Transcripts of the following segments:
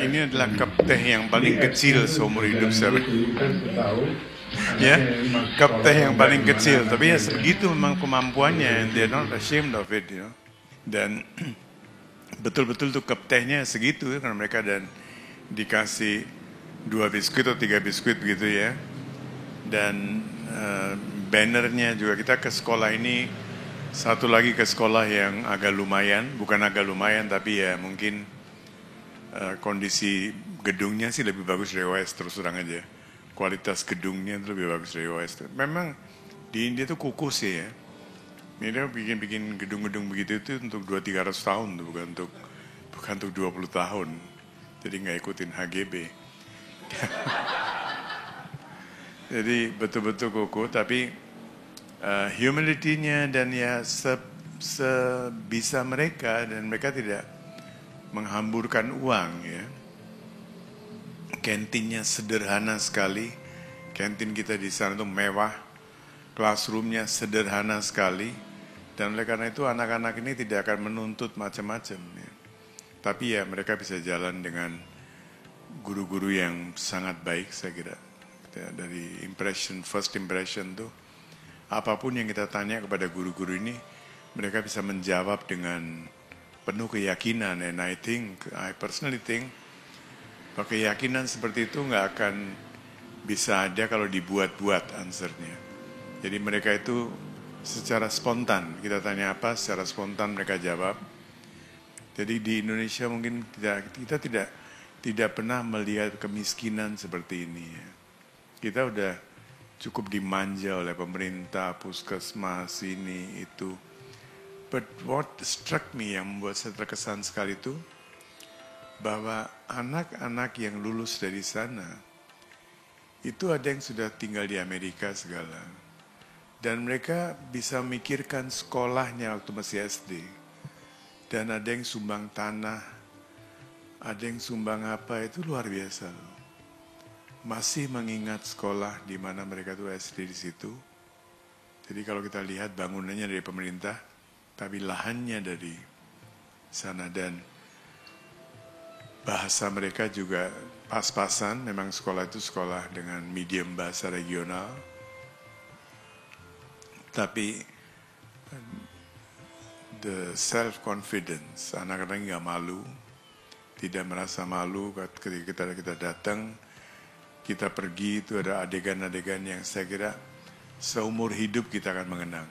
Ini adalah cup teh yang paling kecil seumur hidup saya. Ya, cup teh yang paling kecil. Tapi ya segitu memang kemampuannya. And they're not ashamed of it, you know. Dan betul-betul tuh cup tehnya segitu karena mereka dan dikasih 2 biskuit atau 3 biskuit begitu ya. Dan bannernya juga kita ke sekolah ini, satu lagi ke sekolah yang agak lumayan, bukan agak lumayan tapi ya mungkin kondisi gedungnya sih lebih bagus dari OS, terus terang aja. Kualitas gedungnya itu lebih bagus dari OS. Memang di India tuh kukuh sih ya. Dia bikin gedung-gedung begitu itu untuk 200-300 tahun tuh, bukan untuk 20 tahun. Jadi nggak ikutin HGB. Jadi betul-betul kukuh, tapi humility-nya dan ya sebisa mereka, dan mereka tidak menghamburkan uang ya. Kantinnya sederhana sekali. Kantin kita di sana tuh mewah. Classroom-nya sederhana sekali. Dan oleh karena itu anak-anak ini tidak akan menuntut macam-macam ya. Tapi ya mereka bisa jalan dengan guru-guru yang sangat baik saya kira. Dari first impression tuh, apapun yang kita tanya kepada guru-guru ini, mereka bisa menjawab dengan penuh keyakinan. And I personally think, bahwa keyakinan seperti itu nggak akan bisa ada kalau dibuat-buat answernya. Jadi mereka itu secara spontan, kita tanya apa, secara spontan mereka jawab. Jadi di Indonesia mungkin kita tidak pernah melihat kemiskinan seperti ini ya. Kita udah cukup dimanja oleh pemerintah, puskesmas, ini, itu. But what struck me, yang membuat saya terkesan sekali itu, bahwa anak-anak yang lulus dari sana, itu ada yang sudah tinggal di Amerika segala. Dan mereka bisa memikirkan sekolahnya waktu masih SD. Dan ada yang sumbang tanah, ada yang sumbang apa, itu luar biasa loh. Masih mengingat sekolah di mana mereka tuh SD di situ. Jadi kalau kita lihat bangunannya dari pemerintah, tapi lahannya dari sana, dan bahasa mereka juga pas-pasan. Memang sekolah itu sekolah dengan medium bahasa regional. Tapi the self-confidence, anak-anak nggak malu, tidak merasa malu ketika kita datang. Kita pergi itu ada adegan-adegan yang saya kira seumur hidup kita akan mengenang.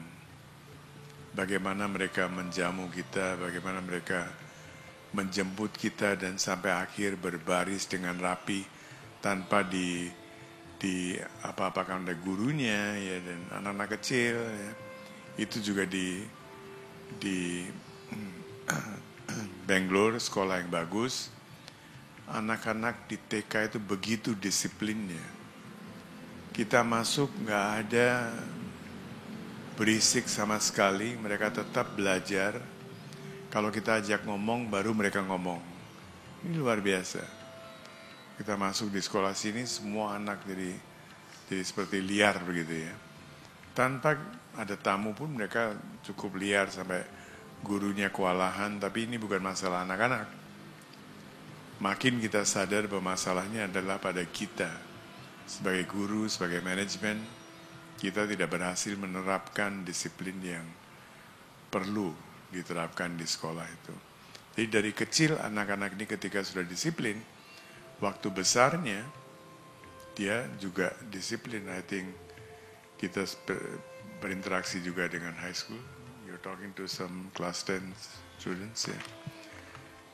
Bagaimana mereka menjamu kita, bagaimana mereka menjemput kita dan sampai akhir berbaris dengan rapi tanpa di apa-apakan oleh gurunya ya, dan anak-anak kecil ya. Itu juga di Bangalore, sekolah yang bagus. Anak-anak di TK itu begitu disiplinnya. Kita masuk nggak ada berisik sama sekali, mereka tetap belajar. Kalau kita ajak ngomong, baru mereka ngomong. Ini luar biasa. Kita masuk di sekolah sini, semua anak jadi seperti liar begitu ya. Tanpa ada tamu pun mereka cukup liar sampai gurunya kewalahan, tapi ini bukan masalah anak-anak. Makin kita sadar bahwa masalahnya adalah pada kita. Sebagai guru, sebagai manajemen, kita tidak berhasil menerapkan disiplin yang perlu diterapkan di sekolah itu. Jadi dari kecil anak-anak ini ketika sudah disiplin, waktu besarnya dia juga disiplin. I think kita berinteraksi juga dengan high school. You're talking to some class 10 students ya.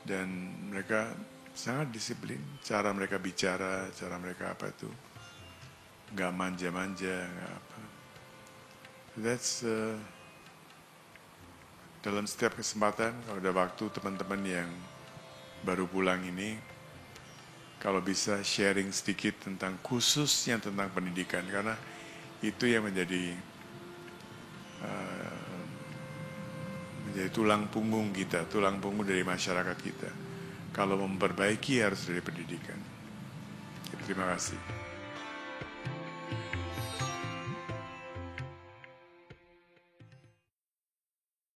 Dan mereka sangat disiplin. Cara mereka bicara, cara mereka apa itu, nggak manja-manja, nggak apa. That's dalam setiap kesempatan, kalau ada waktu teman-teman yang baru pulang ini, kalau bisa sharing sedikit tentang khususnya tentang pendidikan, karena itu yang menjadi tulang punggung kita, tulang punggung dari masyarakat kita. Kalau memperbaiki harus dari pendidikan. Terima kasih.